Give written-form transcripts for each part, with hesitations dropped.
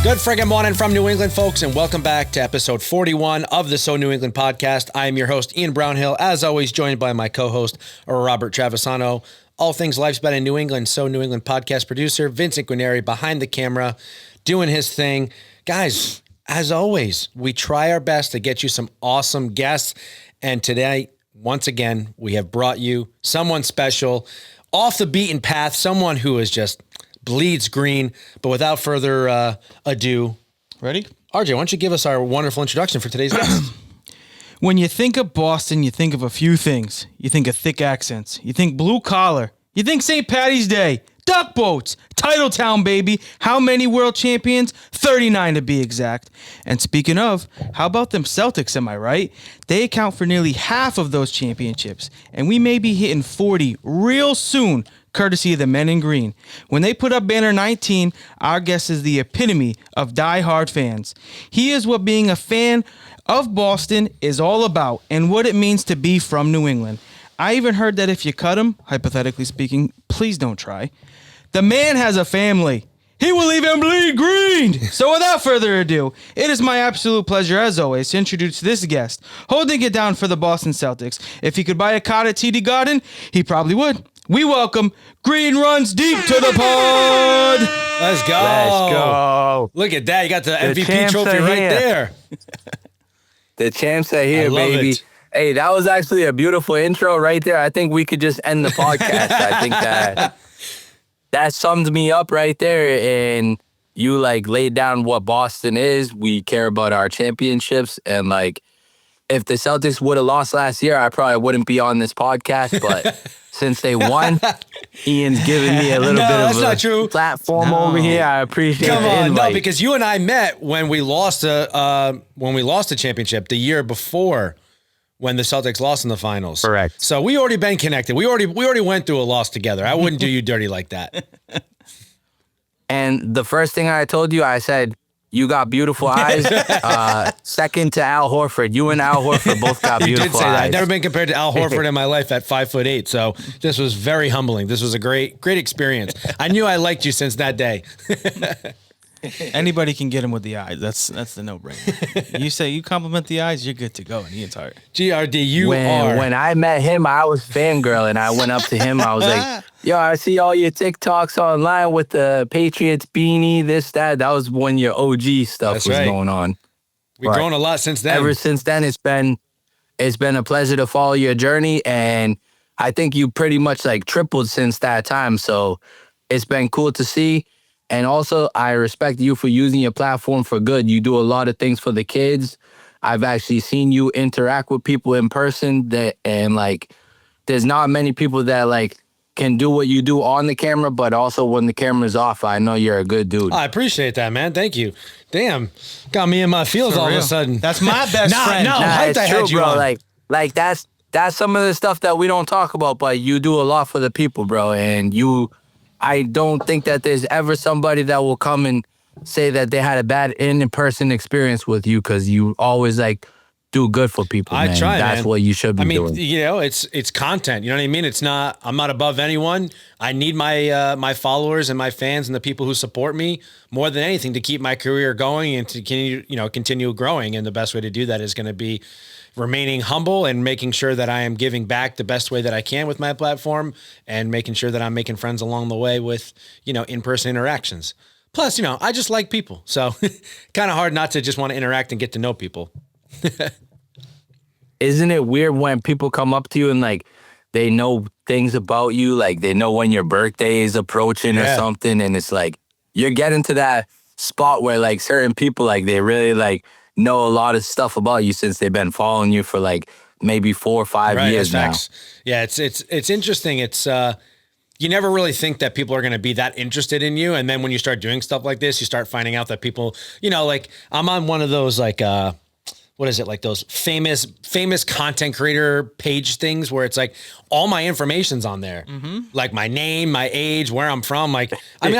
Good friggin' morning from New England, folks, and welcome back to episode 41 of the So New England podcast. I am your host, Ian Brownhill, as always, joined by my co-host, Robert Travisano. All things life's bet in New England, So New England podcast producer, Vincent Guarneri, behind the camera, doing his thing. Guys, as always, we try our best to get you some awesome guests, and today, once again, we have brought you someone special, off the beaten path, someone who is just bleeds green. But without further ado, ready? RJ, why don't you give us our wonderful introduction for today's guest? When you think of Boston, you think of a few things. You think of thick accents. You think blue collar. You think St. Patty's Day. Duck boats. Titletown, baby. How many world champions? 39 to be exact. And speaking of, how about them Celtics, am I right? They account for nearly half of those championships. And we may be hitting 40 real soon, courtesy of the men in green. When they put up banner 19, our guest is the epitome of diehard fans. He is what being a fan of Boston is all about and what it means to be from New England. I even heard that if you cut him, hypothetically speaking, please don't try. The man has a family. He will even bleed green. So without further ado, it is my absolute pleasure, as always, to introduce this guest, holding it down for the Boston Celtics. If he could buy a cot at TD Garden, he probably would. We welcome Green Runs Deep to the pod. Let's go. Let's go. Look at that. You got the MVP trophy right there. The champs are here, baby. It. Hey, that was actually a beautiful intro right there. I think we could just end the podcast. I think that sums me up right there. And you laid down what Boston is. We care about our championships. And if the Celtics would have lost last year, I probably wouldn't be on this podcast. But since they won, Ian's giving me a little bit of a platform over here. I appreciate it. Come on, no, because you and I met when we lost a championship the year before when the Celtics lost in the finals. Correct. So we already been connected. We already went through a loss together. I wouldn't do you dirty like that. And the first thing I told you, I said, you got beautiful eyes. Second to Al Horford. You and Al Horford both got beautiful You did say eyes. that. I've never been compared to Al Horford in my life at 5'8". So this was very humbling. This was a great experience. I knew I liked you since that day. Anybody can get him with the eyes. That's the no-brainer. You say you compliment the eyes, you're good to go. And Ian's heart. GRD, When I met him, I was fangirl, and I went up to him. I was like, yo, I see all your TikToks online with the Patriots beanie, this, that. That was when your OG stuff going on. We've grown a lot since then. Ever since then, it's been a pleasure to follow your journey, and I think you pretty much tripled since that time. So it's been cool to see. And also, I respect you for using your platform for good. You do a lot of things for the kids. I've actually seen you interact with people in person and there's not many people that can do what you do on the camera, but also when the camera's off, I know you're a good dude. I appreciate that, man. Thank you. Damn, got me in my feels all of a sudden. That's my best friend. It's true, bro. That's some of the stuff that we don't talk about, but you do a lot for the people, bro. And I don't think that there's ever somebody that will come and say that they had a bad in-person experience with you, because you always do good for people. I try, man. That's what you should be doing. It's content. You know what I mean? I'm not above anyone. I need my followers and my fans and the people who support me more than anything to keep my career going and to continue growing. And the best way to do that is going to be remaining humble and making sure that I am giving back the best way that I can with my platform, and making sure that I'm making friends along the way with, in-person interactions. Plus, I just like people. So kind of hard not to just want to interact and get to know people. Isn't it weird when people come up to you and they know things about you, they know when your birthday is approaching or something, and it's you're getting to that spot where certain people they really know a lot of stuff about you since they've been following you for maybe 4 or 5 years now. Yeah, it's interesting. It's you never really think that people are going to be that interested in you, and then when you start doing stuff like this, you start finding out that people, I'm on one of those what is it, those famous content creator page things where it's all my information's on there. Mm-hmm. My name, my age, where I'm from. I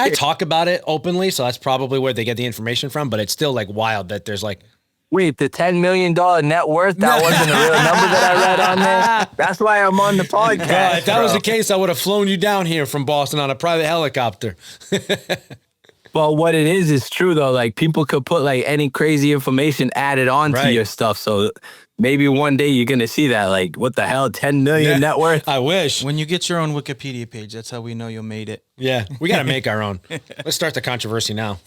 talk about it openly, so that's probably where they get the information from, but it's still wild that there's Wait, the $10 million net worth? That wasn't a real number that I read on there? That's why I'm on the podcast. If that was the case, I would have flown you down here from Boston on a private helicopter. But what it is true though. Like people could put like any crazy information added on to your stuff. So maybe one day you're gonna see that. Like, what the hell, 10 million net worth? I wish. When you get your own Wikipedia page, that's how we know you made it. Yeah, we got to make our own. Let's start the controversy now.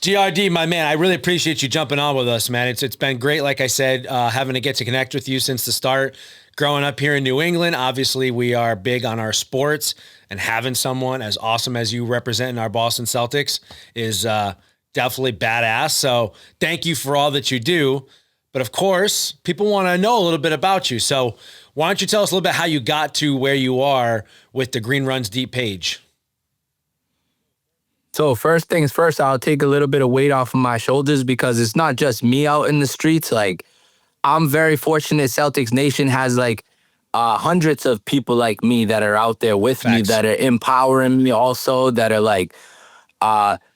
GRD, my man, I really appreciate you jumping on with us, man. It's been great, like I said, having to get to connect with you since the start. Growing up here in New England, obviously we are big on our sports, and having someone as awesome as you representing our Boston Celtics is definitely badass. So thank you for all that you do. But of course, people want to know a little bit about you. So why don't you tell us a little bit how you got to where you are with the Green Runs Deep page? So first things first, I'll take a little bit of weight off of my shoulders because it's not just me out in the streets. Like, I'm very fortunate Celtics Nation has like hundreds of people like me that are out there with me, that are empowering me also, that are like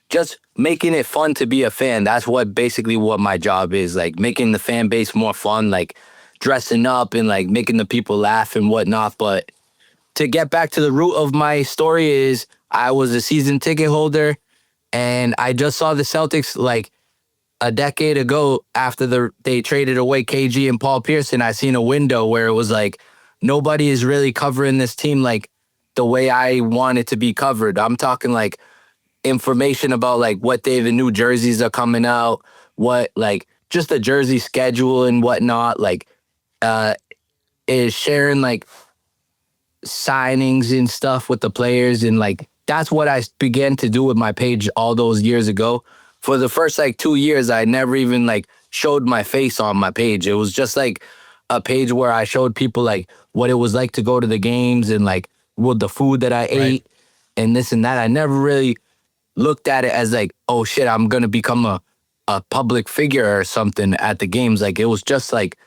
just making it fun to be a fan. That's basically what my job is, like making the fan base more fun, like dressing up and like making the people laugh and whatnot. But to get back to the root of my story is I was a season ticket holder and I just saw the Celtics like a decade ago after they traded away KG and Paul Pierce. I seen a window where it was like, nobody is really covering this team like the way I want it to be covered. I'm talking like information about like what day the new jerseys are coming out, what like just the jersey schedule and whatnot, like is sharing like signings and stuff with the players. And like that's what I began to do with my page all those years ago. For the first like 2 years, I never even like showed my face on my page. It was just like a page where I showed people like what it was like to go to the games and like with the food that I ate and this and that. I never really looked at it as like, oh shit, I'm gonna become a public figure or something at the games. Like it was just like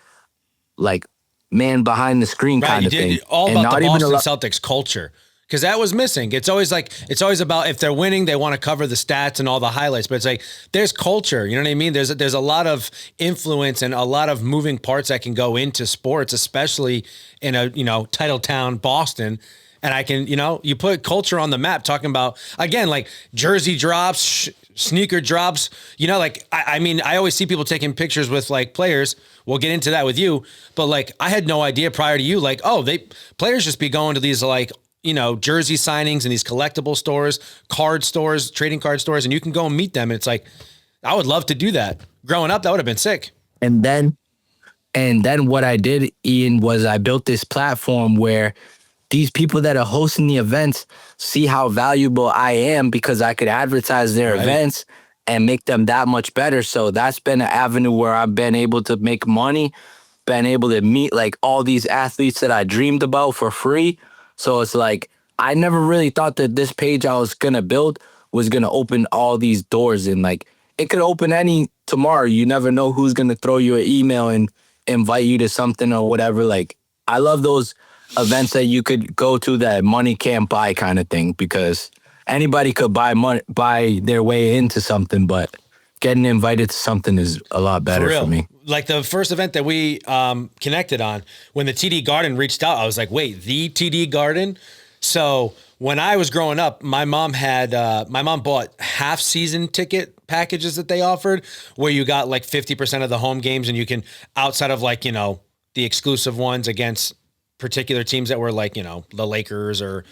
man behind the screen kind of thing. All about the Boston Celtics culture. Because that was missing. It's always about if they're winning, they want to cover the stats and all the highlights. But it's like there's culture. You know what I mean? There's a lot of influence and a lot of moving parts that can go into sports, especially in a title town, Boston. And I can you put culture on the map. Talking about again like jersey drops, sneaker drops. I mean I always see people taking pictures with like players. We'll get into that with you. But like I had no idea prior to you. Like players just be going to these like jersey signings and these collectible stores, card stores, trading card stores, and you can go and meet them. And it's like, I would love to do that. Growing up, that would have been sick. And then what I did, Ian, was I built this platform where these people that are hosting the events see how valuable I am because I could advertise their events and make them that much better. So that's been an avenue where I've been able to make money, been able to meet like all these athletes that I dreamed about for free. So it's like, I never really thought that this page I was going to build was going to open all these doors. And like, it could open any tomorrow. You never know who's going to throw you an email and invite you to something or whatever. Like, I love those events that you could go to that money can't buy kind of thing, because anybody could buy their way into something, but getting invited to something is a lot better for me. Like the first event that we connected on, when the TD Garden reached out, I was like, wait, the TD Garden? So when I was growing up, my mom bought half season ticket packages that they offered where you got like 50% of the home games and you can, outside of like, the exclusive ones against particular teams that were like, the Lakers or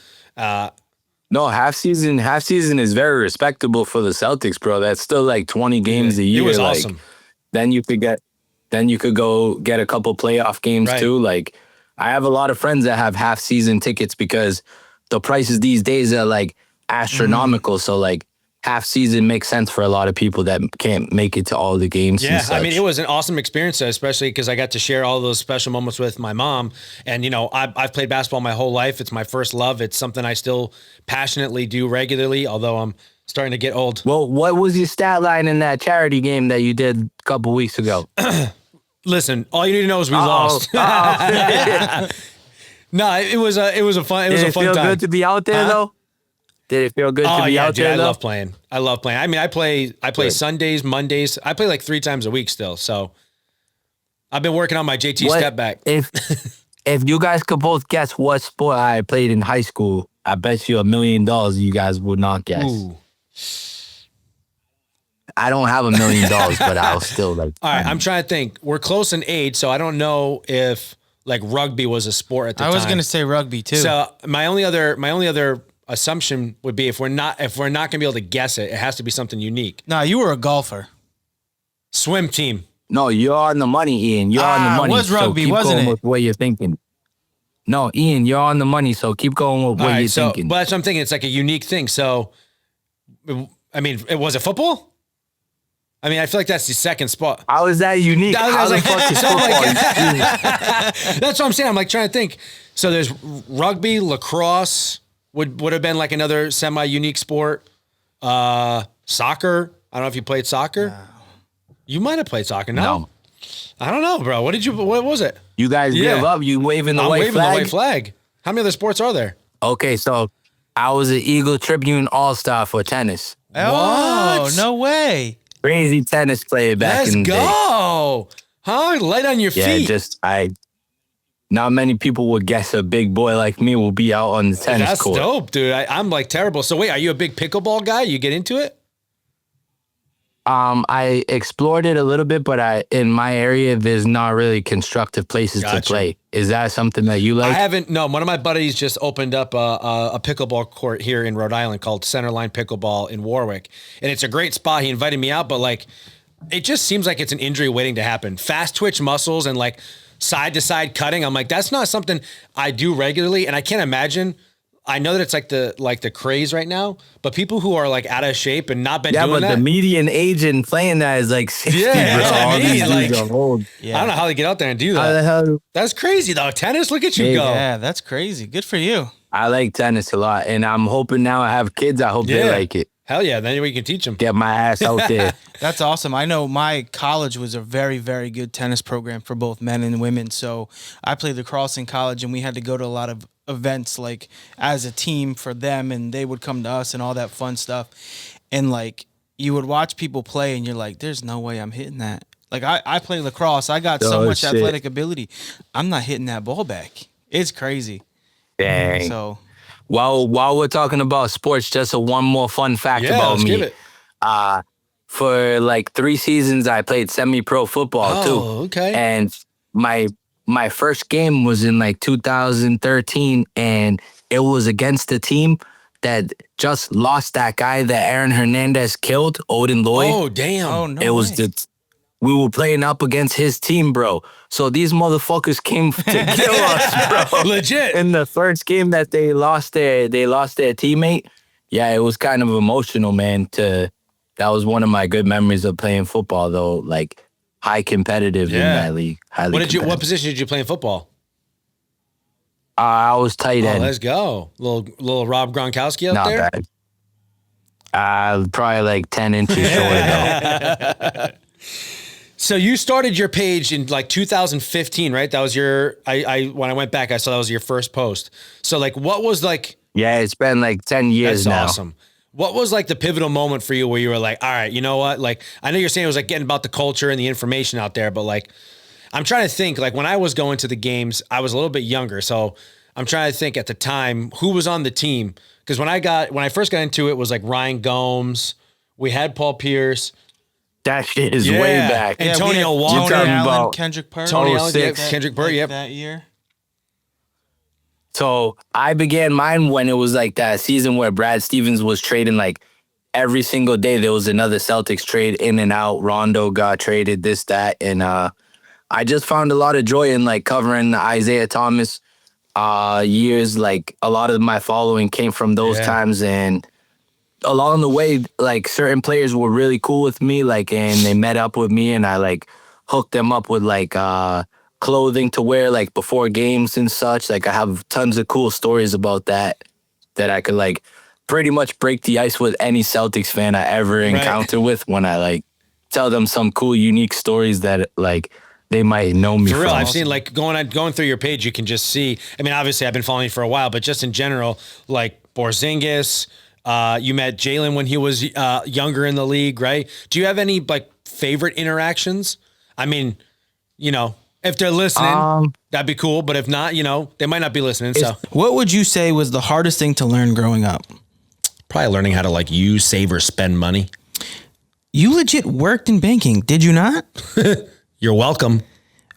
no, half season is very respectable for the Celtics, bro. That's still like 20 games a year. It was awesome. Then you could go get a couple playoff games too. Like, I have a lot of friends that have half season tickets because the prices these days are like astronomical. So like half season makes sense for a lot of people that can't make it to all the games. Yeah, I mean, it was an awesome experience, especially because I got to share all those special moments with my mom. And, I've played basketball my whole life. It's my first love. It's something I still passionately do regularly, although I'm starting to get old. Well, what was your stat line in that charity game that you did a couple weeks ago? Listen, all you need to know is we lost. No, it was a fun time. Did it feel good to be out there though? Did it feel good to be out there? I love playing. I mean, I play Sundays, Mondays. I play like 3 times a week still. So I've been working on my JT step back. If you guys could both guess what sport I played in high school, I bet you $1 million you guys would not guess. Ooh. I don't have $1 million, but I'll still like. All right, I'm trying to think. We're close in age, so I don't know if like rugby was a sport at the time. I was gonna say rugby too. So my only other assumption would be if we're not gonna be able to guess it, it has to be something unique. Nah, you were a golfer. Swim team. No, you're on the money, Ian. You're on the money. Was rugby, so keep wasn't going it? with what you're thinking. No, Ian, you're on the money, so keep going with what you're thinking. But that's what I'm thinking. It's like a unique thing. So, I mean, was it football? I mean, I feel like that's the second spot. How is that unique? I was How the like, fuck is so football? That's what I'm saying. I'm like trying to think. So there's rugby, lacrosse would have been like another semi-unique sport. Soccer. I don't know if you played soccer. No. You might have played soccer. No. I don't know, bro. What was it? You guys give up? You waving the white flag? I'm waving the white flag. How many other sports are there? Okay, so I was an Eagle Tribune All-Star for tennis. Oh, no way. Crazy tennis player back in the day. Let's go. Huh? Light on your feet. Not many people would guess a big boy like me will be out on the tennis court. That's dope, dude. I'm like terrible. So wait, are you a big pickleball guy? You get into it? I explored it a little bit, but in my area, there's not really constructive places to play. Is that something that you like? I haven't. No, one of my buddies just opened up a pickleball court here in Rhode Island called Centerline Pickleball in Warwick, and it's a great spot. He invited me out, but like, it just seems like it's an injury waiting to happen. Fast twitch muscles and like side to side cutting. I'm like, that's not something I do regularly, and I can't imagine. I know that it's like the craze right now, but people who are like out of shape and not been doing that. Yeah, but the median age in playing that is like 60. Yeah, that's what I mean. Like, are old. Yeah. I don't know how they get out there and do that. How the hell? That's crazy though. Tennis, look at you go. Yeah, that's crazy. Good for you. I like tennis a lot, and I'm hoping now I have kids. I hope they like it. Hell yeah, then we can teach them. Get my ass out there. That's awesome. I know my college was a very, very good tennis program for both men and women. So I played lacrosse in college, and we had to go to a lot of events like as a team for them, and they would come to us and all that fun stuff. And like you would watch people play, and you're like, there's no way I'm hitting that. Like I play lacrosse. I got so much athletic ability. I'm not hitting that ball back. It's crazy. Dang. So while we're talking about sports, just one more fun fact about me. Give it. For like 3 seasons, I played semi-pro football too. Oh, okay. And my first game was in like 2013, and it was against a team that just lost that guy that Aaron Hernandez killed, Odin Lloyd. Oh, damn. Oh, no it was way. We were playing up against his team, bro. So these motherfuckers came to kill us, bro. Legit. In the first game that they lost their teammate. Yeah, it was kind of emotional, man. That was one of my good memories of playing football, though. Like high competitive in that league. What position did you play in football? I was tight end. Let's go. Little Rob Gronkowski up there? Not bad. Probably like 10 inches shorter, though. So you started your page in like 2015, right? That was your, when I went back, I saw that was your first post. So like, what was like? Yeah, it's been like 10 years now. That's awesome. What was like the pivotal moment for you where you were like, all right, you know what? Like, I know you're saying it was like getting about the culture and the information out there, but like, I'm trying to think, like when I was going to the games, I was a little bit younger. So I'm trying to think at the time who was on the team. Because when I first got into it, it was like Ryan Gomes. We had Paul Pierce. That shit is way back. Antonio Walker. Allen, Kendrick Purr. Kendrick Purr, yep. That year. So I began mine when it was like that season where Brad Stevens was trading like every single day. There was another Celtics trade in and out. Rondo got traded, this, that. And I just found a lot of joy in like covering the Isaiah Thomas years. Like a lot of my following came from those times. And along the way, like certain players were really cool with me, like, and they met up with me, and I like hooked them up with like clothing to wear like before games and such. Like I have tons of cool stories about that I could like pretty much break the ice with any Celtics fan I ever encounter with when I like tell them some cool, unique stories that like they might know me for real. from. I've seen like going through your page, you can just see. I mean, obviously, I've been following you for a while, but just in general, like Porzingis. You met Jalen when he was younger in the league, right? Do you have any like favorite interactions? I mean, you know, If they're listening, that'd be cool. But if not, they might not be listening. So What would you say was the hardest thing to learn growing up? probably learning how to use, save, or spend money. You legit worked in banking, did you not? You're welcome.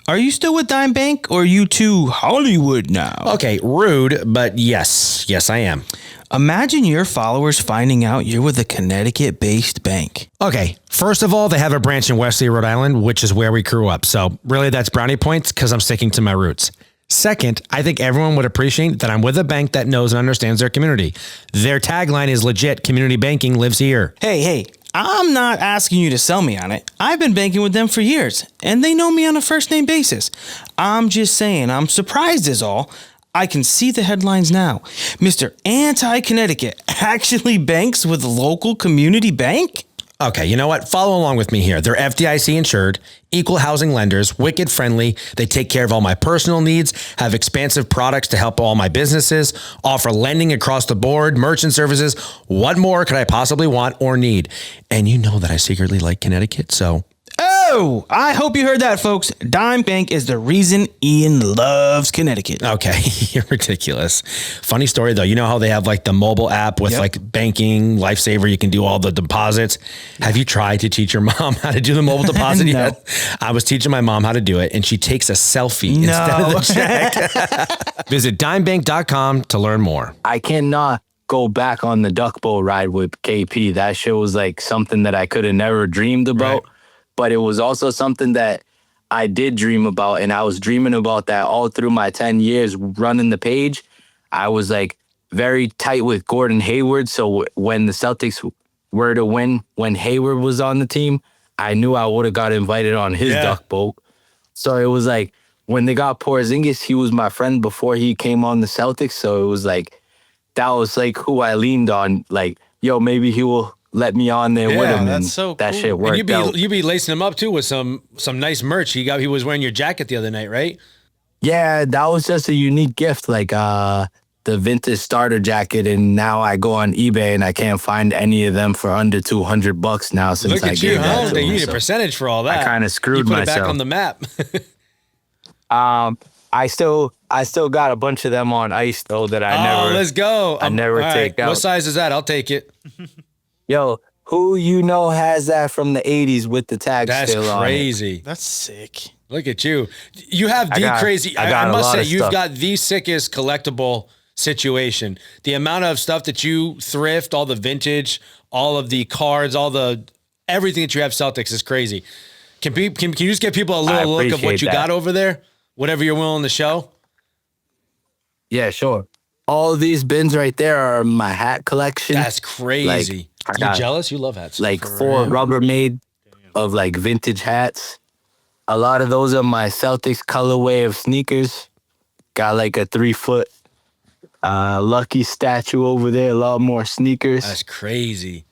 Are you still with Dime Bank or are you too Hollywood now? Okay, rude, but yes, I am. Imagine your followers finding out you're with a Connecticut-based bank. Okay, first of all, they have a branch in Wesley, Rhode Island, which is where we grew up. So really, that's brownie points because I'm sticking to my roots. Second, I think everyone would appreciate that I'm with a bank that knows and understands their community. Their tagline is legit, community banking lives here. Hey, I'm not asking you to sell me on it. I've been banking with them for years, and they know me on a first-name basis. I'm just saying, I'm surprised is all. I can see the headlines now. Mr. Anti-Connecticut actually banks with a local community bank? Okay, you know what? Follow along with me here. They're FDIC insured, equal housing lenders, wicked friendly. They take care of all my personal needs, have expansive products to help all my businesses, offer lending across the board, merchant services. What more could I possibly want or need? And you know that I secretly like Connecticut, so... Oh, I hope you heard that, folks. Dime Bank is the reason Ian loves Connecticut. Okay, you're ridiculous. Funny story, though. You know how they have the mobile app with banking, Lifesaver, you can do all the deposits. Have you tried to teach your mom how to do the mobile deposit No. yet? I was teaching my mom how to do it, and she takes a selfie instead of the check. Visit dimebank.com to learn more. I cannot go back on the duck boat ride with KP. That shit was something that I could have never dreamed about. Right. But it was also something that I did dream about. And I was dreaming about that all through my 10 years running the page. I was very tight with Gordon Hayward. So when the Celtics were to win, when Hayward was on the team, I knew I would have got invited on his duck boat. So it was when they got Porzingis, he was my friend before he came on the Celtics. So it was that was who I leaned on. Yo, maybe he will let me on there with him. That's so cool. That shit worked and you'd be lacing him up too with some nice merch. He was wearing your jacket the other night, right? Yeah, that was just a unique gift, the vintage starter jacket. And now I go on eBay and I can't find any of them for under $200 now since Look at I gave that to They him. need a percentage for all that. I kind of screwed you put myself. it back on the map. I still got a bunch of them on ice though that I never. Let's go. I never take out. What size is that? I'll take it. Yo, who has that from the 80s with the tag still on it? That's crazy. That's sick. Look at you. You have crazy. I must say, you've got the sickest collectible situation. The amount of stuff that you thrift, all the vintage, all of the cards, everything that you have Celtics is crazy. Can you just give people a little look of what you got over there? Whatever you're willing to show. Yeah, sure. All of these bins right there are my hat collection. That's crazy. You jealous? You love hats. 4 Rubbermaid of vintage hats. A lot of those are my Celtics colorway of sneakers. Got a 3-foot Lucky statue over there. A lot more sneakers. That's crazy.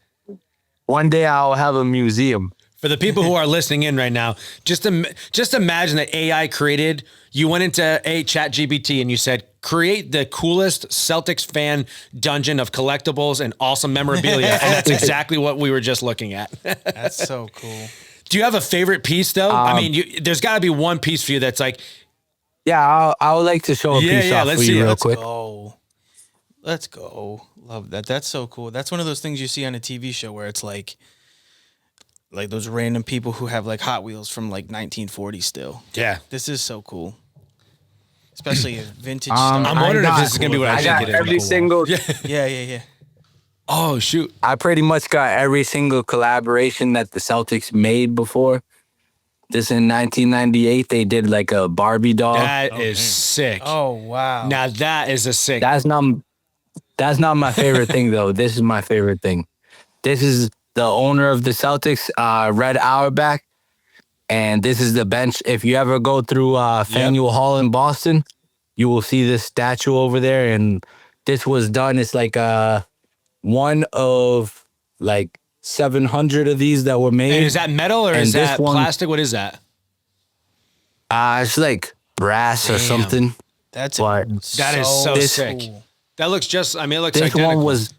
One day I'll have a museum. For the people who are listening in right now, just imagine that AI created. You went into ChatGPT and you said, create the coolest Celtics fan dungeon of collectibles and awesome memorabilia. And that's exactly what we were just looking at. That's so cool. Do you have a favorite piece though? I mean, there's gotta be one piece for you that's yeah, I would like to show a piece off for you real quick. Let's go. Love that. That's so cool. That's one of those things you see on a TV show where it's like those random people who have Hot Wheels from 1940 still. Yeah. This is so cool. Especially vintage stuff. I'm wondering if this is going to be what I think it is. Every single... Yeah. Oh, shoot. I pretty much got every single collaboration that the Celtics made before. This in 1998, they did a Barbie doll. That is sick. Oh, wow. Now that is a sick... That's not my favorite thing, though. This is my favorite thing. This is the owner of the Celtics, Red Auerbach. And this is the bench. If you ever go through Faneuil Hall in Boston, you will see this statue over there. And this was done. It's one of 700 of these that were made. And is that metal or is that plastic? What is that? It's brass or something. That is so sick. Cool. That looks it looks this identical. One was...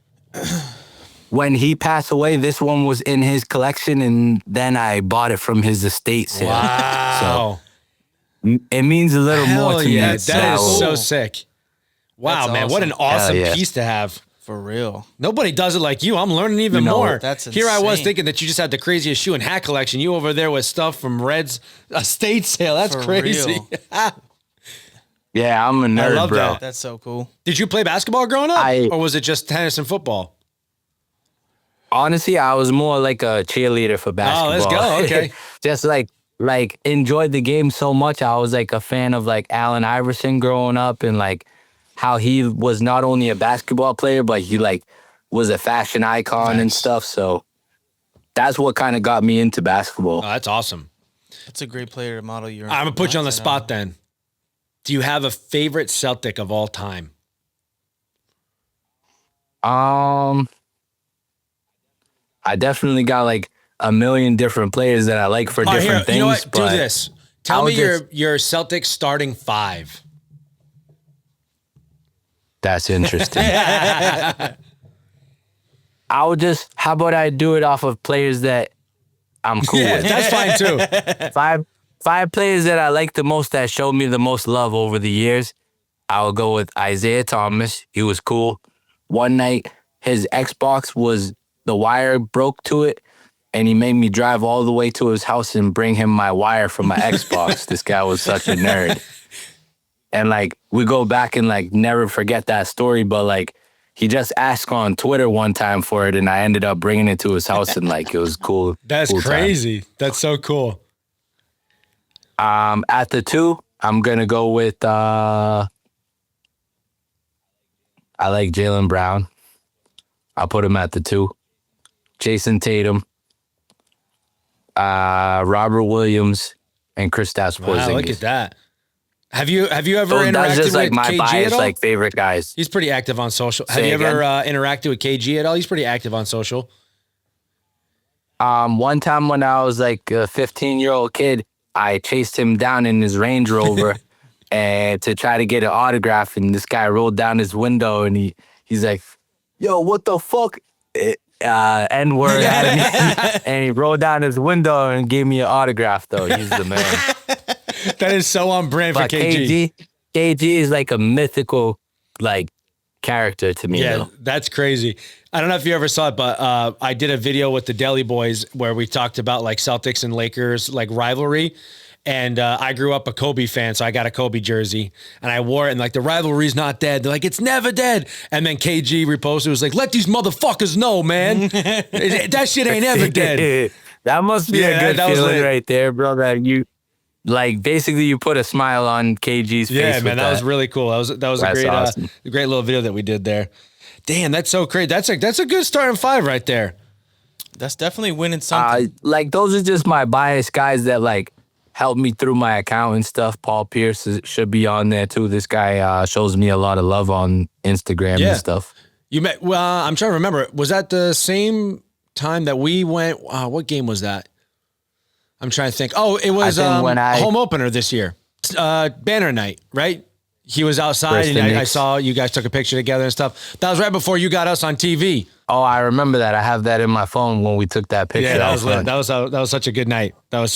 When he passed away, this one was in his collection, and then I bought it from his estate sale. Wow. So it means a little more Hell to yeah, me. that is cool. so sick. Wow, That's man, what an awesome Hell yeah. piece to have. For real. Nobody does it like you. I'm learning even more. That's Here I was insane. thinking that you just had the craziest shoe and hat collection. You over there with stuff from Red's estate sale. That's For crazy. real. Yeah, I'm a nerd, love bro. that. That's so cool. Did you play basketball growing up? I- Or was it just tennis and football? Honestly, I was more like a cheerleader for basketball. let's go. Okay. Just like enjoyed the game so much. I was like a fan of like Allen Iverson growing up, and like how he was not only a basketball player, but he like was a fashion icon and stuff. So that's what kind of got me into basketball. Oh, that's awesome. That's a great player to model your. I'm going to put you on the spot then. Do you have a favorite Celtic of all time? I definitely got like a million different players that I like for different here, things. you know what? Do but this. Tell I'll me just- your Celtic starting five. That's interesting. How about I do it off of players that I'm cool Yeah, with? that's fine too. Five players that I like the most that showed me the most love over the years. I'll go with Isaiah Thomas. He was cool. One night, his Xbox the wire broke to it, and he made me drive all the way to his house and bring him my wire from my Xbox. This guy was such a nerd. And like, we go back and like never forget that story, but like, he just asked on Twitter one time for it, and I ended up bringing it to his house, and like, it was cool. That's cool time. crazy. That's so cool. At the 2, I'm gonna go with I like Jaylen Brown. I'll put him at the 2. Jason Tatum, Robert Williams, and Kristaps Porzingis. Wow, look at that. Have you ever So interacted that's just like with my KG bias, at all? like favorite guys. He's pretty active on social. Have Say you ever again? interacted with KG at all? He's pretty active on social. One time when I was like a 15-year-old kid, I chased him down in his Range Rover and to try to get an autograph, and this guy rolled down his window and he's like, "Yo, what the fuck?" N-word at me. And he rolled down his window and gave me an autograph, though. He's the man. That is so on brand for But KG. KG is like a mythical like character to me. Yeah, though. that's crazy. I don't know if you ever saw it, but I did a video with the Deli Boys where we talked about like Celtics and Lakers like rivalry. And I grew up a Kobe fan, so I got a Kobe jersey and I wore it. And like, the rivalry's not dead. They're like, it's never dead. And then KG reposted, was like, let these motherfuckers know, man. That shit ain't ever dead. That must be Yeah, a good that was feeling lit. right there, bro. That you like basically you put a smile on KG's face. Yeah, man, with that was really cool. That was a That's great, awesome. great little video that we did there. Damn, that's so crazy. That's a good starting five right there. That's definitely winning something. Like those are just my biased guys that like helped me through my account and stuff. Paul Pierce should be on there too. This guy shows me a lot of love on Instagram Yeah. and stuff. You met. Well, I'm trying to remember. Was that the same time that we went? What game was that? I'm trying to think. Oh, it was think when home opener this year. Banner night, right? He was outside, Versus and the I Knicks. saw you guys took a picture together and stuff. That was right before you got us on TV. Oh, I remember that. I have that in my phone when we took that picture. Yeah, that was fun. lit. That was such a good night. That was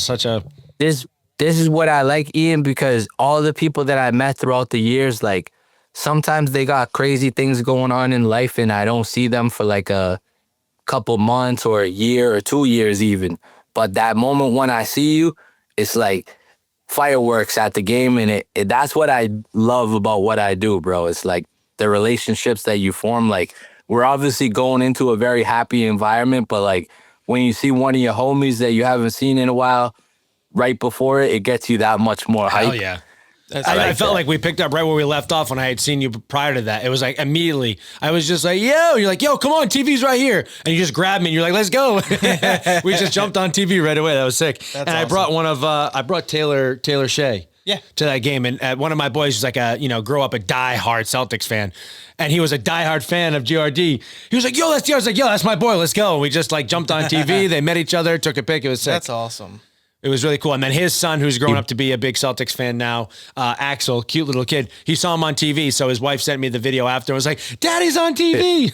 such a. This is what I like, Ian, because all the people that I met throughout the years, like sometimes they got crazy things going on in life and I don't see them for like a couple months or a year or 2 years even. But that moment when I see you, it's like fireworks at the game, and that's what I love about what I do, bro. It's like the relationships that you form. Like, we're obviously going into a very happy environment, but like when you see one of your homies that you haven't seen in a while right before it gets you that much more hype. Hell yeah. That's I like felt that. like we picked up right where we left off when I had seen you prior to that. It was like immediately, I was just like, yo, you're like, yo, come on, TV's right here. And you just grabbed me and you're like, let's go. We just jumped on TV right away. That was sick. And I brought I brought Taylor Shea. Yeah. To that game. And one of my boys was like grow up a diehard Celtics fan. And he was a diehard fan of GRD. He was like, yo, that's I was like, yo, that's my boy. Let's go. We just like jumped on TV. They met each other, took a pic. It was sick. That's awesome. It was really cool. And then his son, who's grown up to be a big Celtics fan now, Axel, cute little kid, he saw him on TV. So his wife sent me the video after and was like, Daddy's on TV.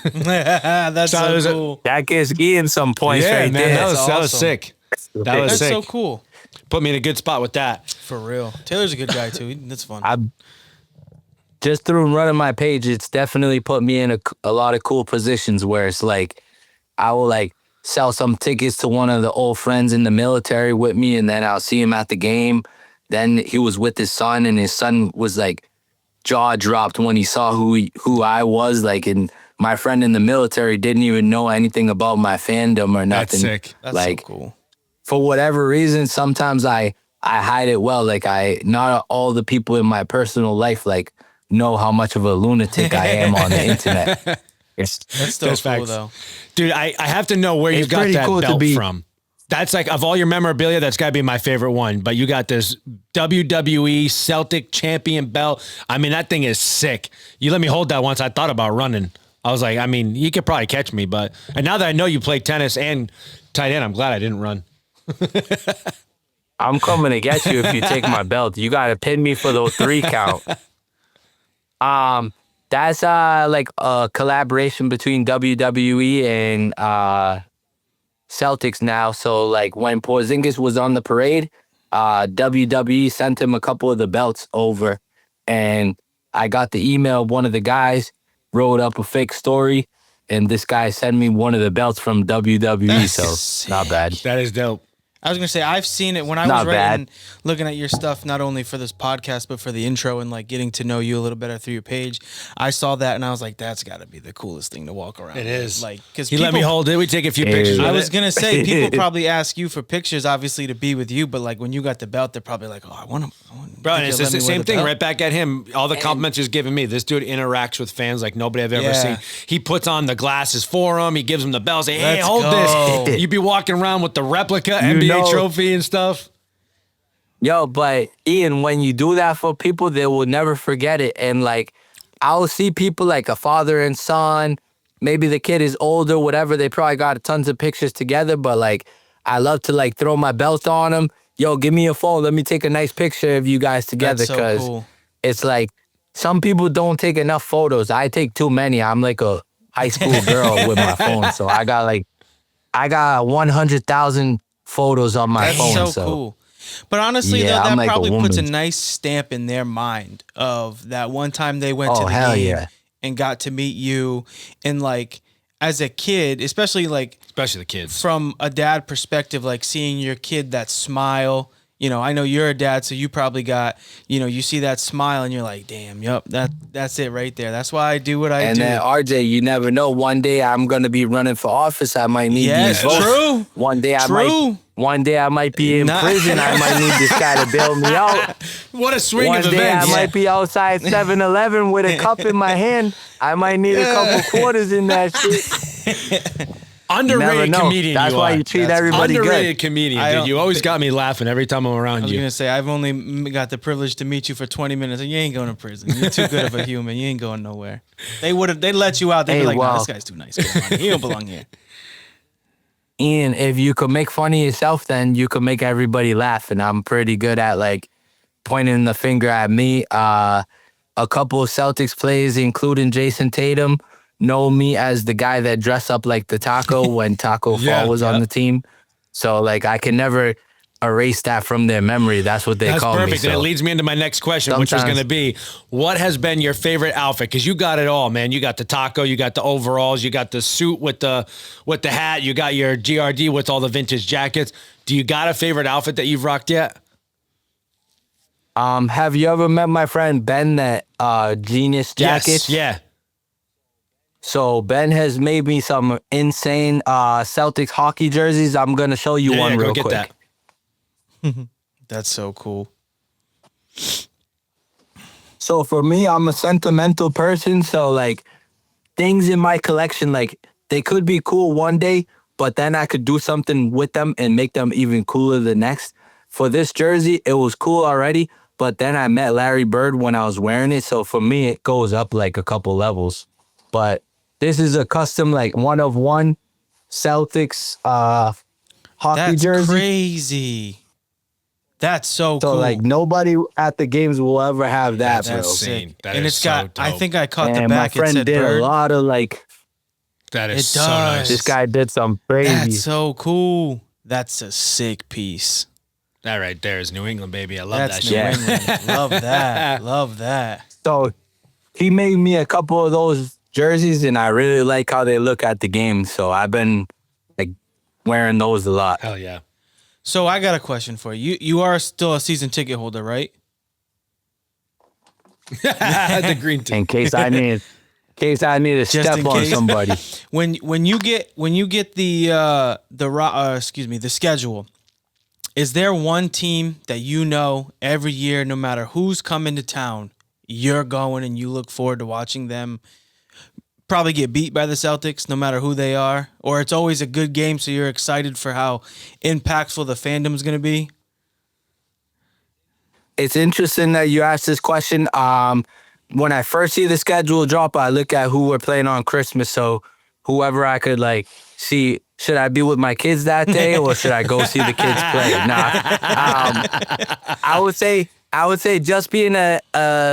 That's So it so was a- cool. That gives Ian some points Yeah, right man, there. that was That's sick. That was That's sick. so cool. Put me in a good spot with that. For real. Taylor's a good guy too. That's fun. I just through running my page, it's definitely put me in a lot of cool positions where it's like I will like sell some tickets to one of the old friends in the military with me, and then I'll see him at the game. Then he was with his son, and his son was like jaw dropped when he saw who I was, like, and my friend in the military didn't even know anything about my fandom or nothing. That's sick. That's like, so cool. For whatever reason, sometimes I hide it well. Like not all the people in my personal life like know how much of a lunatic I am on the internet. That's still cool though. Dude, I have to know where you got that cool belt from. That's like, of all your memorabilia, that's got to be my favorite one. But you got this WWE Celtic champion belt. I mean, that thing is sick. You let me hold that once. I thought about running. I was like, I mean, you could probably catch me. And now that I know you play tennis and tight end, I'm glad I didn't run. I'm coming to get you if you take my belt. You got to pin me for the 3 count. That's like a collaboration between WWE and Celtics now. So like when Porzingis was on the parade, WWE sent him a couple of the belts over, and I got the email. One of the guys wrote up a fake story, and this guy sent me one of the belts from WWE. That's so sick. not bad. That is dope. I was going to say, I've seen it when I was writing, looking at your stuff, not only for this podcast, but for the intro and like getting to know you a little better through your page. I saw that and I was like, that's got to be the coolest thing to walk around It with. is. Like, because he let me hold it. We take a few pictures with I was it. going to say, people probably ask you for pictures, obviously, to be with you. But like when you got the belt, they're probably like, oh, I want to. Bro, and it's the same thing right back at him. All the compliments he's giving me. This dude interacts with fans like nobody I've ever seen. He puts on the glasses for them. He gives them the bell. Say, hey, hold this. You'd be walking around with the replica NBA trophy and stuff. Yo, but Ian, when you do that for people, they will never forget it. And like, I'll see people like a father and son. Maybe the kid is older, whatever. They probably got tons of pictures together. But like, I love to like throw my belt on them. Yo, give me your phone. Let me take a nice picture of you guys together. Because it's like, some people don't take enough photos. I take too many. I'm like a high school girl with my phone. So I got 100,000 photos on my phone. That's so cool. But honestly, though, that like probably puts a nice stamp in their mind of that one time they went to the game and got to meet you. And like, as a kid, especially the kids, from a dad perspective, like seeing your kid, that smile. You know, I know you're a dad, so you probably got, you see that smile and you're like, damn, yep, that's it right there. That's why I do what I do. And then RJ, you never know. One day I'm gonna be running for office. I might need these votes. True. One day I might be in prison. I might need this guy to bail me out. What a swing One of day events. I might be outside 7-Eleven with a cup in my hand. I might need a couple quarters in that shit. Underrated comedian. That's why you treat everybody underrated good. Comedian, dude. You always got me laughing every time I'm around you. I was going to say, I've only got the privilege to meet you for 20 minutes, and you ain't going to prison. You're too good of a human. You ain't going nowhere. They let you out. They'd be like, nah, this guy's too nice. He don't belong here. Ian, if you could make fun of yourself, then you could make everybody laugh. And I'm pretty good at like pointing the finger at me. A couple of Celtics players, including Jason Tatum, know me as the guy that dressed up like the Taco when Taco Fall was on the team. So like I can never erase that from their memory. That's what they call me. That's perfect. And it leads me into my next question, which was going to be, what has been your favorite outfit? Because you got it all, man. You got the taco, you got the overalls, you got the suit with the hat, you got your GRD with all the vintage jackets. Do you got a favorite outfit that you've rocked yet? Have you ever met my friend Ben, that Genius Jackets? Yes, yeah. So Ben has made me some insane Celtics hockey jerseys. I'm going to show you one real quick. That. That's so cool. So for me, I'm a sentimental person. So like things in my collection, like they could be cool one day, but then I could do something with them and make them even cooler the next. For this jersey, it was cool already, but then I met Larry Bird when I was wearing it. So for me, it goes up like a couple levels. But this is a custom, like 1-of-1 Celtics hockey jersey. That's crazy. That's so cool. So like nobody at the games will ever have that, bro. That's insane. That and is it's got, so I dope. think I caught the And back. my friend did Bird. a lot of like. That is It so does. nice. This guy did some crazy. That's so cool. That's a sick piece. That right there is New England, baby. I love That's that New shit. England. Love that. Love that. So he made me a couple of those jerseys, and I really like how they look at the game. So I've been like wearing those a lot. Hell yeah. So I got a question for you. You are still a season ticket holder, right? The green tea. In case I need to Just step in on case. somebody. When you get the schedule, is there one team that you know every year, no matter who's coming to town, you're going and you look forward to watching them probably get beat by the Celtics, no matter who they are? Or it's always a good game, so you're excited for how impactful the fandom's going to be? It's interesting that you asked this question. When I first see the schedule drop, I look at who we're playing on Christmas. So whoever I could like see, should I be with my kids that day or should I go see the kids play? I would say just being a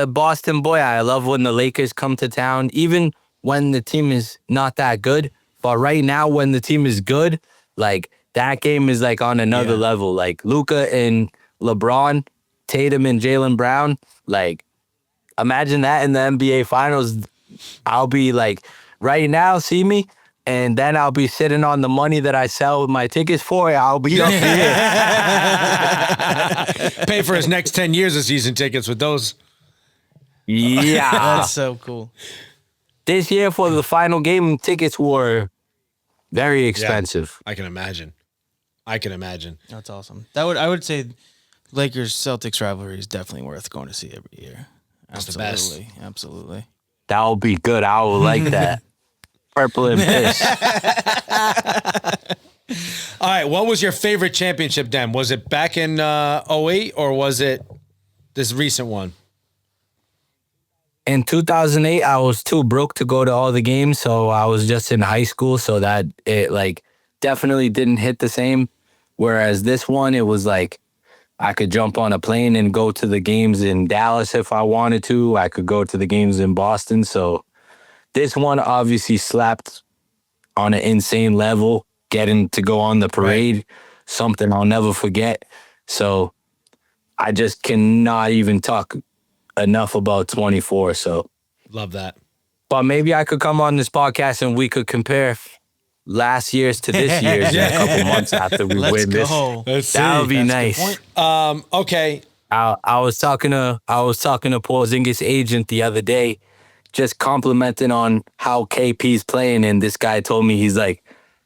Boston boy, I love when the Lakers come to town, even when the team is not that good. But right now, when the team is good, like that game is like on another level. Like Luka and LeBron, Tatum and Jaylen Brown, like imagine that in the NBA Finals. I'll be like, right now, see me, and then I'll be sitting on the money that I sell my tickets for. I'll be up here. Pay for his next 10 years of season tickets with those. Yeah. That's so cool. This year for the final game, tickets were very expensive. I can imagine. That's awesome. I would say Lakers Celtics rivalry is definitely worth going to see every year. That's the best. Absolutely. That would be good. I would like that. Purple and piss. All right, what was your favorite championship then? Was it back in 08 or was it this recent one? In 2008, I was too broke to go to all the games, so I was just in high school, so that it like definitely didn't hit the same. Whereas this one, it was like I could jump on a plane and go to the games in Dallas if I wanted to. I could go to the games in Boston. So this one obviously slapped on an insane level, getting to go on the parade, something I'll never forget. So I just cannot even talk enough about 24. So Love that. But maybe I could come on this podcast and we could compare last year's to this year's in a couple months after we win this. That would be nice. Okay. I was talking to Porzingis' agent the other day, just complimenting on how KP's playing, and this guy told me, he's like,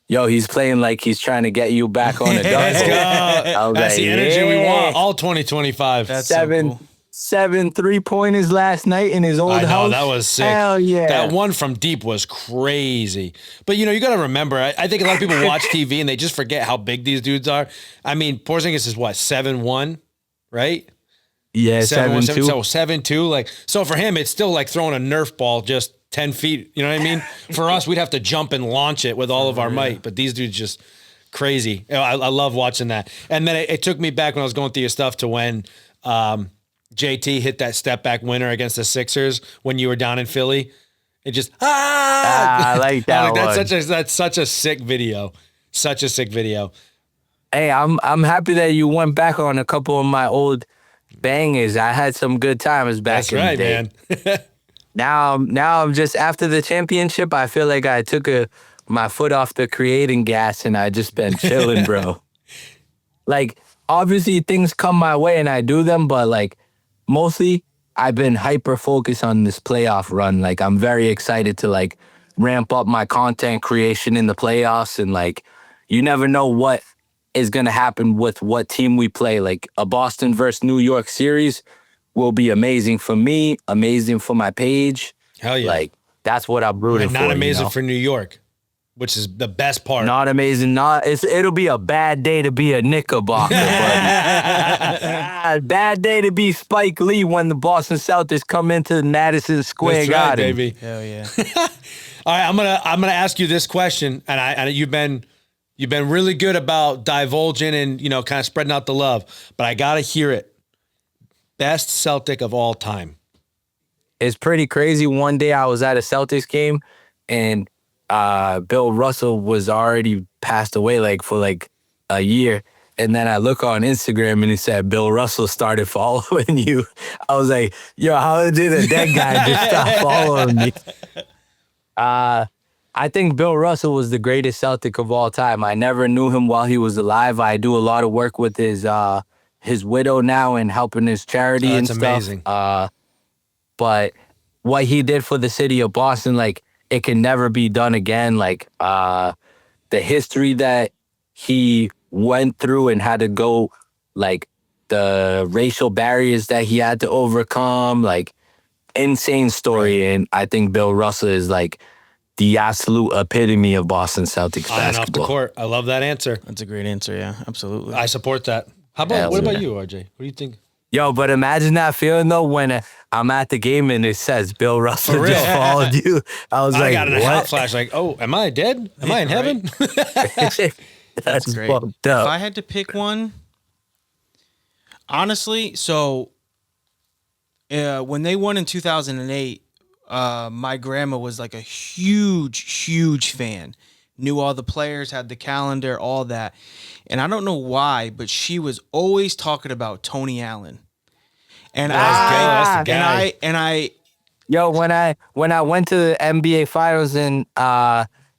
yo, he's playing like he's trying to get you back on a dunk. That's the energy we want all 2025. That's so cool. 7 3-pointers last night in his old house. I know, that was sick. Hell yeah. That one from deep was crazy. But, you got to remember, I think a lot of people watch TV and they just forget how big these dudes are. I mean, Porzingis is what, 7'1", right? Yeah, 7'2". So 7'2". Like, so for him, it's still like throwing a Nerf ball just 10 feet. You know what I mean? For us, we'd have to jump and launch it with all of our might. But these dudes just crazy. I love watching that. And then it took me back when I was going through your stuff to when JT hit that step back winner against the Sixers when you were down in Philly. It just I like that one. That's such a sick video. Such a sick video. Hey, I'm happy that you went back on a couple of my old bangers. I had some good times back in the day. Man. Now I'm just after the championship. I feel like I took my foot off the creating gas and I just been chilling, bro. Like, obviously things come my way and I do them, but like mostly I've been hyper focused on this playoff run. Like, I'm very excited to like ramp up my content creation in the playoffs, and like you never know what is going to happen with what team we play. Like a Boston versus New York series will be amazing for me, amazing for my page. Hell yeah. Like, that's what I'm rooting for. Not amazing for New York, which is the best part. Not amazing. It'll be a bad day to be a Knickerbocker, buddy. Bad day to be Spike Lee when the Boston Celtics come into Madison Square Garden. Right, baby. Hell yeah. All right, I'm gonna ask you this question, and you've been really good about divulging and kind of spreading out the love, but I gotta hear it. Best Celtic of all time. It's pretty crazy. One day I was at a Celtics game and Bill Russell was already passed away like for like a year. And then I look on Instagram and he said, Bill Russell started following you. I was like, yo, how did a dead guy just stop following me? I think Bill Russell was the greatest Celtic of all time. I never knew him while he was alive. I do a lot of work with his widow now and helping his charity and stuff. That's amazing. But what he did for the city of Boston, like, it can never be done again. Like, the history that he went through and had to go, like, the racial barriers that he had to overcome, like, insane story. And I think Bill Russell is, like, the absolute epitome of Boston Celtics On and off the basketball. court. I love that answer. That's a great answer. Yeah, absolutely. I support that. What about you, RJ? What do you think? Yo, but imagine that feeling, though, when I'm at the game and it says Bill Russell For just real? followed you. I was I like, got in a hot what? flash, like, oh, am I dead? Am I in heaven? That's Great. fucked If up. I had to pick one, honestly, so when they won in 2008, my grandma was like a huge fan. Knew all the players, had the calendar, all that. And I don't know why, but she was always talking about Tony Allen. And That's the guy. Yo, when I went to the NBA Finals in LA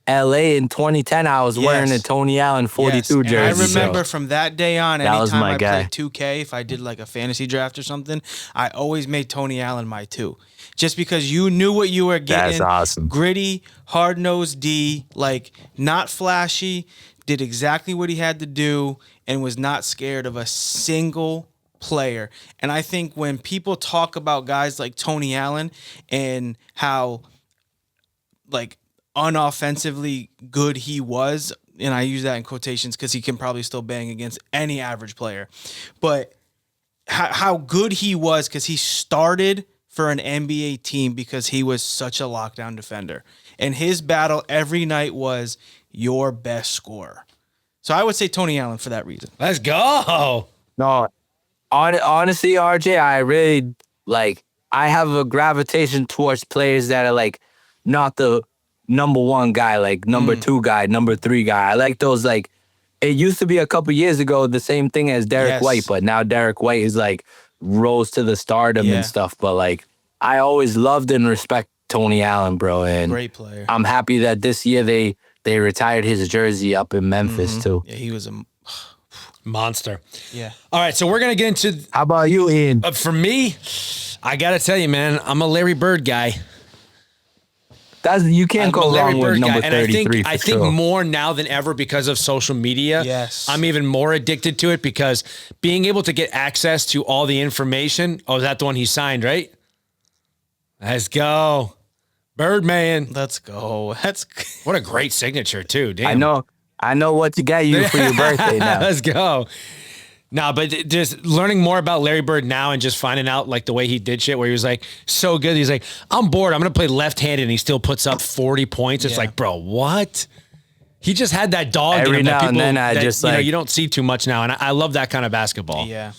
in 2010, I was wearing a Tony Allen 42 yes. jersey. And I remember so from that day on, that was anytime my I guy. played 2K, if I did like a fantasy draft or something, I always made Tony Allen my 2. Just because you knew what you were getting. That's awesome. Gritty, hard-nosed D, like not flashy, did exactly what he had to do, and was not scared of a single player. And I think when people talk about guys like Tony Allen and how like unoffensively good he was, and I use that in quotations because he can probably still bang against any average player, but how good he was because he started for an NBA team because he was such a lockdown defender. And his battle every night was your best scorer. So I would say Tony Allen for that reason. Let's go. No, honestly, RJ, I really like. I have a gravitation towards players that are like not the number one guy, like number 2 guy, number 3 guy. I like those. Like, it used to be a couple years ago the same thing as Derek White, but now Derek White is like rose to the stardom and stuff. But like, I always loved and respect Tony Allen, bro. And Great player. I'm happy that this year they retired his jersey up in Memphis too. Yeah, he was a Monster. yeah. All right, so we're going to get into, How about you, Ian? for me, I got to tell you, man, I'm a Larry Bird guy. You can't go wrong with number 33 I for think sure. more now than ever because of social media. Yes. I'm even more addicted to it because being able to get access to all the information. Oh, is that the one he signed, right? Let's go. Birdman. Let's go. That's What a great signature, too. Damn. I know what to get you for your birthday now. Let's go. No, but just learning more about Larry Bird now and just finding out like the way he did shit where he was like so good. He's like, I'm bored. I'm going to play left-handed and he still puts up 40 points. It's like, bro, what? He just had that dog in Every him that now people, and then I that, just you know, like- you don't see too much now. And I love that kind of basketball. yeah.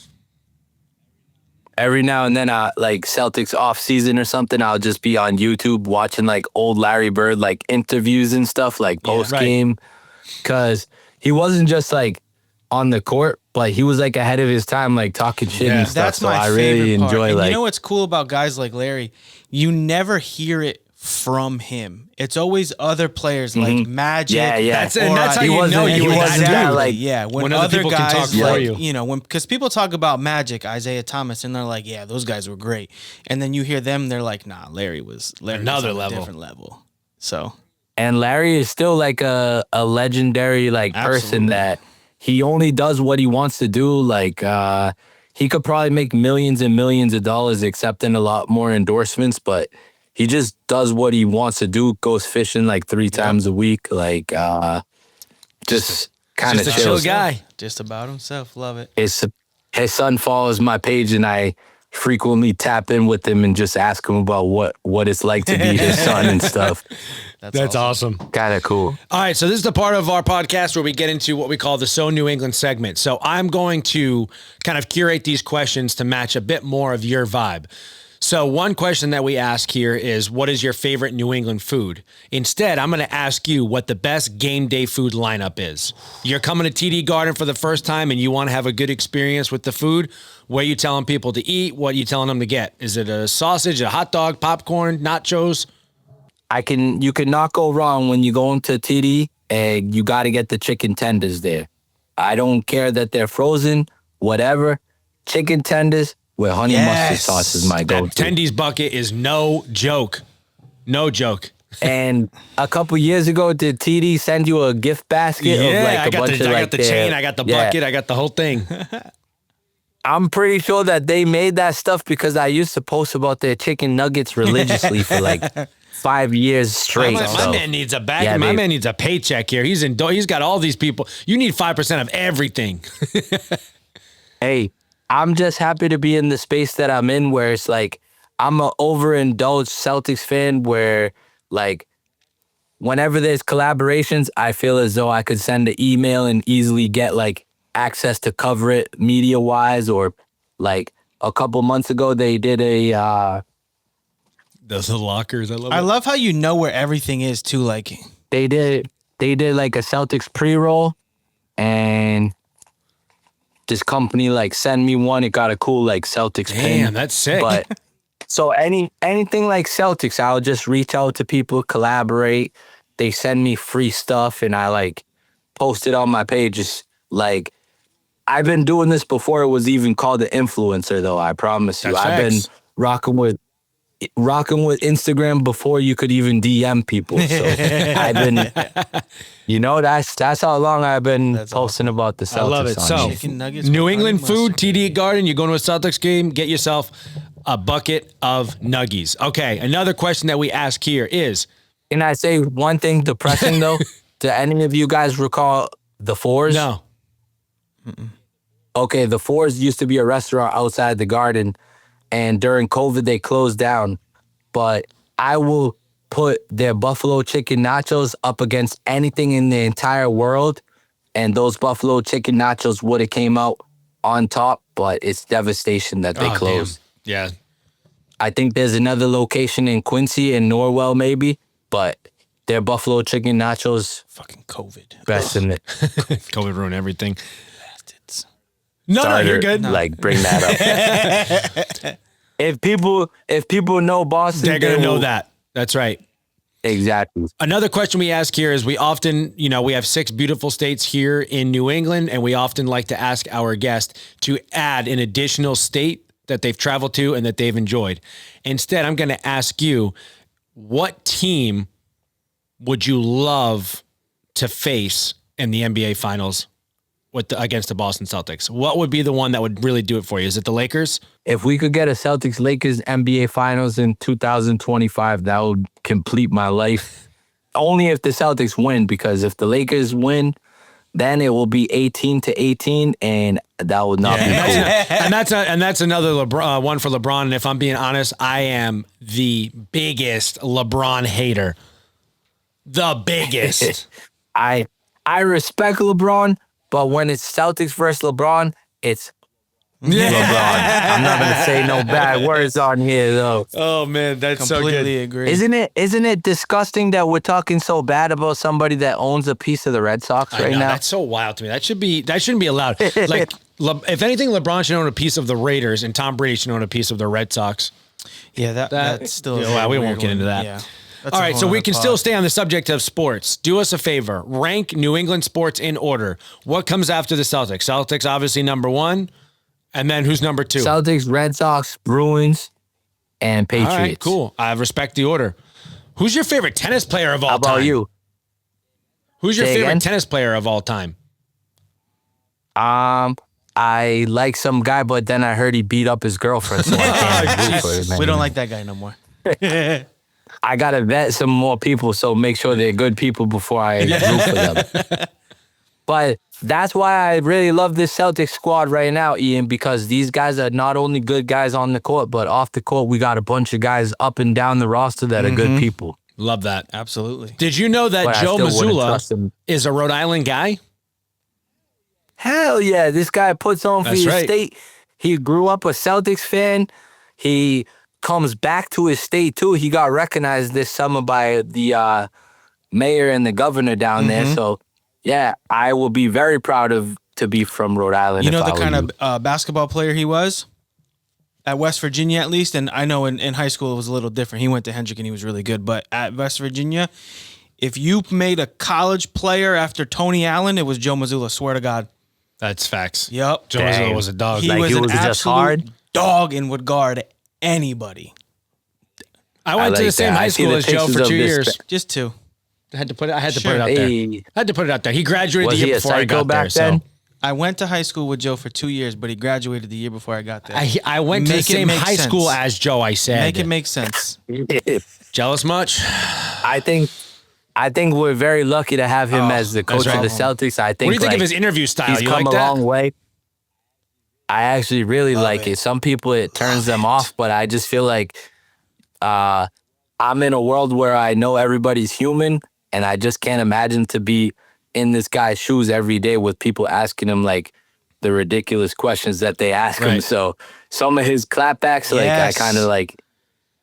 Every now and then, like Celtics off season or something, I'll just be on YouTube watching like old Larry Bird like interviews and stuff like post game, because he wasn't just like on the court, but he was like ahead of his time, like talking shit and stuff. That's so my I favorite really part. enjoy And like. you know what's cool about guys like Larry? You never hear it from him. It's always other players like Magic. Yeah. That's how He you wasn't- know he you wasn't exactly. that, like, yeah, when other people can talk for you. know, because people talk about Magic, Isaiah Thomas, and they're like, yeah, those guys were great. And then you hear them, they're like, nah, Larry was Another on a level. different level. So And Larry is still like a legendary like person Absolutely. that he only does what he wants to do. Like he could probably make millions and millions of dollars accepting a lot more endorsements, but he just does what he wants to do, goes fishing like 3 times a week, like just kind of Just a chill guy. just about himself. Love it. His son follows my page and I frequently tap in with him and just ask him about what it's like to be his son and stuff. That's awesome. Kind of cool. All right, so this is the part of our podcast where we get into what we call the So New England segment. So I'm going to kind of curate these questions to match a bit more of your vibe. So one question that we ask here is, what is your favorite New England food? Instead, I'm going to ask you what the best game day food lineup is. You're coming to TD Garden for the first time and you want to have a good experience with the food. What are you telling people to eat? What are you telling them to get? Is it a sausage, a hot dog, popcorn, nachos? You can not go wrong when you go into TD, and you got to get the chicken tenders there. I don't care that they're frozen, whatever. Chicken tenders with honey mustard sauce is my go-to. That Tendies bucket is no joke. No joke. And a couple years ago, did TD send you a gift basket of like a bunch of like I got the chain, I got the bucket, I got the whole thing. I'm pretty sure that they made that stuff because I used to post about their chicken nuggets religiously for like 5 years straight. My man needs a bag. Yeah, my man needs a paycheck here. He's got all these people. You need 5% of everything. Hey, I'm just happy to be in the space that I'm in where it's like I'm an overindulged Celtics fan where like whenever there's collaborations, I feel as though I could send an email and easily get like access to cover it media wise. Or like a couple months ago, they did those lockers. I love how you know where everything is too. Like they did like a Celtics pre-roll, and this company like sent me one. It got a cool like Celtics pin. Damn, that's sick. But so anything like Celtics, I'll just reach out to people, collaborate. They send me free stuff, and I like post it on my pages. Like I've been doing this before it was even called an influencer, though. I promise you, I've been rocking with Instagram before you could even DM people. So I've been, that's how long I've been posting about the Celtics. I love it. So chicken nuggets, New England food, TD Garden. You're going to a Celtics game, get yourself a bucket of nuggies. Okay, another question that we ask here is, can I say one thing depressing though? Do any of you guys recall the Fours? No. Okay, the Fours used to be a restaurant outside the Garden, and during COVID they closed down. But I will put their buffalo chicken nachos up against anything in the entire world, and those buffalo chicken nachos would have came out on top. But it's devastation that they closed. Damn. Yeah. I think there's another location in Quincy and Norwell maybe, but their buffalo chicken nachos, fucking COVID. Best in it. COVID ruined everything. Bastards. No, you're good. Like, bring that up. If people know Boston, they're going to know that. That's right. Exactly. Another question we ask here is we often, we have 6 beautiful states here in New England, and we often like to ask our guest to add an additional state that they've traveled to and that they've enjoyed. Instead, I'm going to ask you, what team would you love to face in the NBA Finals against the Boston Celtics? What would be the one that would really do it for you? Is it the Lakers? If we could get a Celtics-Lakers NBA Finals in 2025, that would complete my life. Only if the Celtics win, because if the Lakers win, then it will be 18-18, and that would not be cool. And that's another one for LeBron. And if I'm being honest, I am the biggest LeBron hater. The biggest. I respect LeBron, but when it's Celtics versus LeBron, it's LeBron. I'm not gonna say no bad words on here though. Oh man, that's so good. Completely agree. Isn't it disgusting that we're talking so bad about somebody that owns a piece of the Red Sox right now? That's so wild to me. That shouldn't be allowed. Like, if anything, LeBron should own a piece of the Raiders, and Tom Brady should own a piece of the Red Sox. Yeah, that's still. We won't get into that. Yeah. All right, so we can still stay on the subject of sports. Do us a favor. Rank New England sports in order. What comes after the Celtics? Celtics, obviously, number 1. And then who's number 2? Celtics, Red Sox, Bruins, and Patriots. All right, cool. I respect the order. Who's your favorite tennis player of all time? How about you? Who's your favorite tennis player of all time? I like some guy, but then I heard he beat up his girlfriend, so I can't root for him. We don't like that guy no more. I gotta vet some more people, so make sure they're good people before I root for them. But that's why I really love this Celtics squad right now, Ian, because these guys are not only good guys on the court, but off the court, we got a bunch of guys up and down the roster that are good people. Love that. Absolutely. Did you know that Joe Mazzulla is a Rhode Island guy? Hell yeah. This guy puts on for his state. He grew up a Celtics fan. He comes back to his state too. He got recognized this summer by the mayor and the governor down there. So yeah, I will be very proud to be from Rhode Island. You know the kind of basketball player he was? At West Virginia, at least, and I know in high school it was a little different. He went to Hendrick and he was really good, but at West Virginia, if you made a college player after Tony Allen, it was Joe Mazzulla. Swear to God. That's facts. Yep. Joe Mazzulla was a dog. He Like, was he an was just absolute hard? dog and would guard anybody. I went to the same high school as Joe for 2 years. Just two. I had to put it out Sure. there. Hey. I had to put it out there. He graduated Was the he year a before I psycho got there. back then? So I went to high school with Joe for 2 years, but he graduated the year before I got there. I went to the Make it same make high sense. school as Joe. I said. Make it make sense. Jealous much? I think we're very lucky to have him as the coach right. of the Celtics. I think What do you think like, of his interview style? he's You come like a that? long way. I actually really like it. it. Some people it turns them off, but I just feel like I'm in a world where I know everybody's human, and I just can't imagine to be in this guy's shoes every day with people asking him like the ridiculous questions that they ask him. Right. So some of his clapbacks, like I Yes. kind of like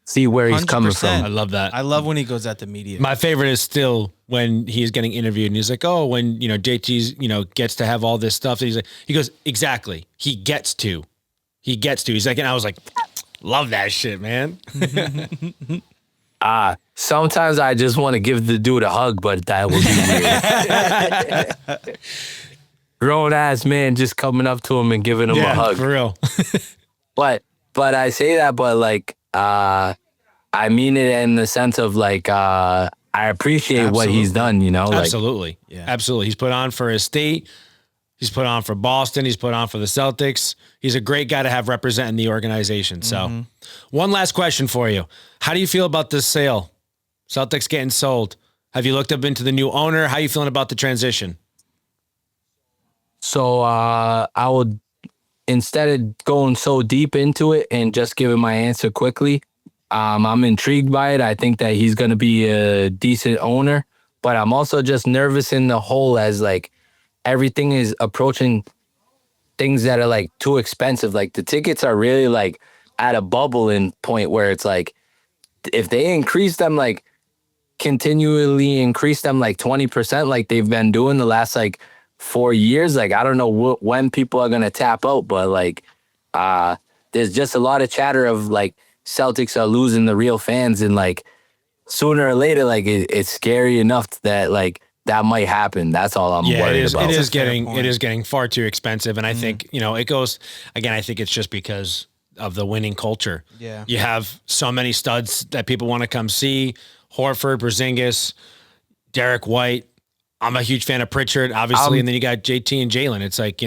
see where he's coming 100%. from. I love that. I love when he goes at the media. My favorite is still when he's getting interviewed and he's like, "Oh, when JT's gets to have all this stuff." He's like, he goes, "Exactly. He gets to. He's like," and I was like, "Love that shit, man." Sometimes I just want to give the dude a hug, but that would be weird. Grown ass man just coming up to him and giving him a hug. for real. But I say that, but like I mean it in the sense of like I appreciate what he's done, Like, Absolutely. Yeah. Absolutely. He's put on for his state. He's put on for Boston. He's put on for the Celtics. He's a great guy to have representing the organization. So one last question for you. How do you feel about this sale? Celtics getting sold. Have you looked up into the new owner? How are you feeling about the transition? So I would, instead of going so deep into it and just giving my answer quickly, I'm intrigued by it. I think that he's going to be a decent owner, but I'm also just nervous in the whole as like everything is approaching things that are like too expensive. Like the tickets are really like at a bubbling point where it's like, if they increase them, like continually increase them like 20%, like they've been doing the last like 4 years, like I don't know when people are going to tap out, but like there's just a lot of chatter of like Celtics are losing the real fans, and like sooner or later, like it's scary enough that like that might happen. That's all I'm worried about. It is getting far too expensive. And I think, it goes, again, I think it's just because of the winning culture. Yeah. You have so many studs that people want to come see. Horford, Porzingis, Derek White. I'm a huge fan of Pritchard, obviously. And then you got JT and Jalen. It's like,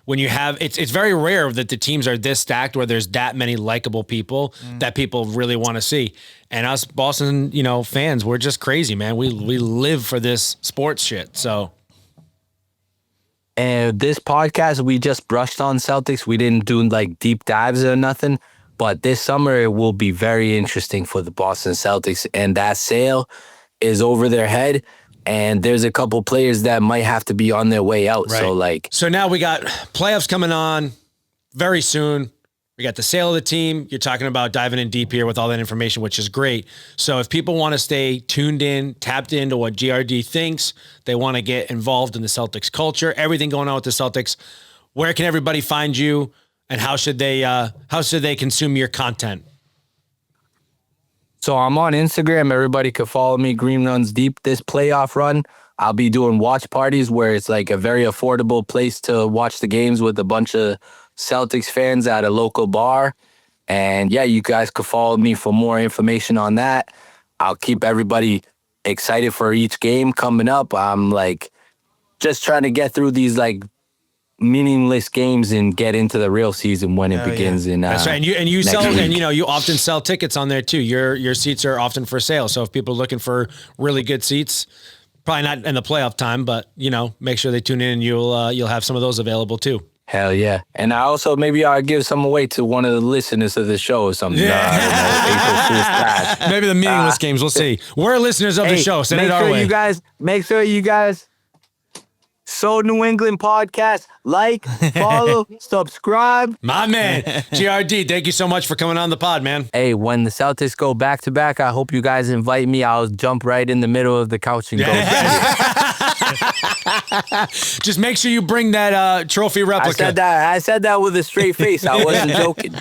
when you have, it's very rare that the teams are this stacked where there's that many likable people that people really want to see. And us Boston, fans, we're just crazy, man. We live for this sports shit. So. And this podcast, we just brushed on Celtics. We didn't do like deep dives or nothing. But this summer, it will be very interesting for the Boston Celtics. And that sale is over their head. And there's a couple players that might have to be on their way out. Right. So now we got playoffs coming on very soon. We got the sale of the team. You're talking about diving in deep here with all that information, which is great. So if people want to stay tuned in, tapped into what GRD thinks, they want to get involved in the Celtics culture, everything going on with the Celtics, where can everybody find you, and how should they consume your content? So I'm on Instagram. Everybody could follow me. Green Runs Deep. This playoff run, I'll be doing watch parties where it's like a very affordable place to watch the games with a bunch of Celtics fans at a local bar. And yeah, you guys could follow me for more information on that. I'll keep everybody excited for each game coming up. I'm like just trying to get through these like meaningless games and get into the real season when it begins. In that's right. And you sell, week. and you often sell tickets on there too. Your seats are often for sale. So if people are looking for really good seats, probably not in the playoff time, but make sure they tune in, and you'll have some of those available too. Hell yeah. And I also, maybe I'll give some away to one of the listeners of the show or something. Maybe the meaningless games. We'll see. We're listeners of the show. Send it our way. Make sure you guys So New England podcast. Like, follow, subscribe. My man, GRD, thank you so much for coming on the pod, man. Hey, when the Celtics go back-to-back, I hope you guys invite me. I'll jump right in the middle of the couch and go. Just make sure you bring that trophy replica. I said that with a straight face. I wasn't joking.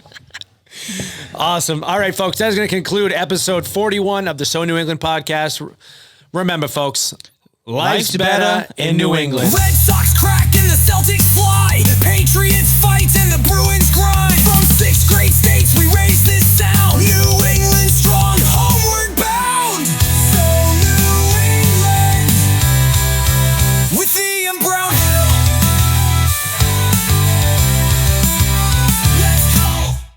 Awesome. All right, folks, that's going to conclude episode 41 of the So New England podcast. Remember, folks, life's better in New England. Red Sox crack and the Celtics fly. Patriots fight and the Bruins grind. From 6 great states, we raise this sound.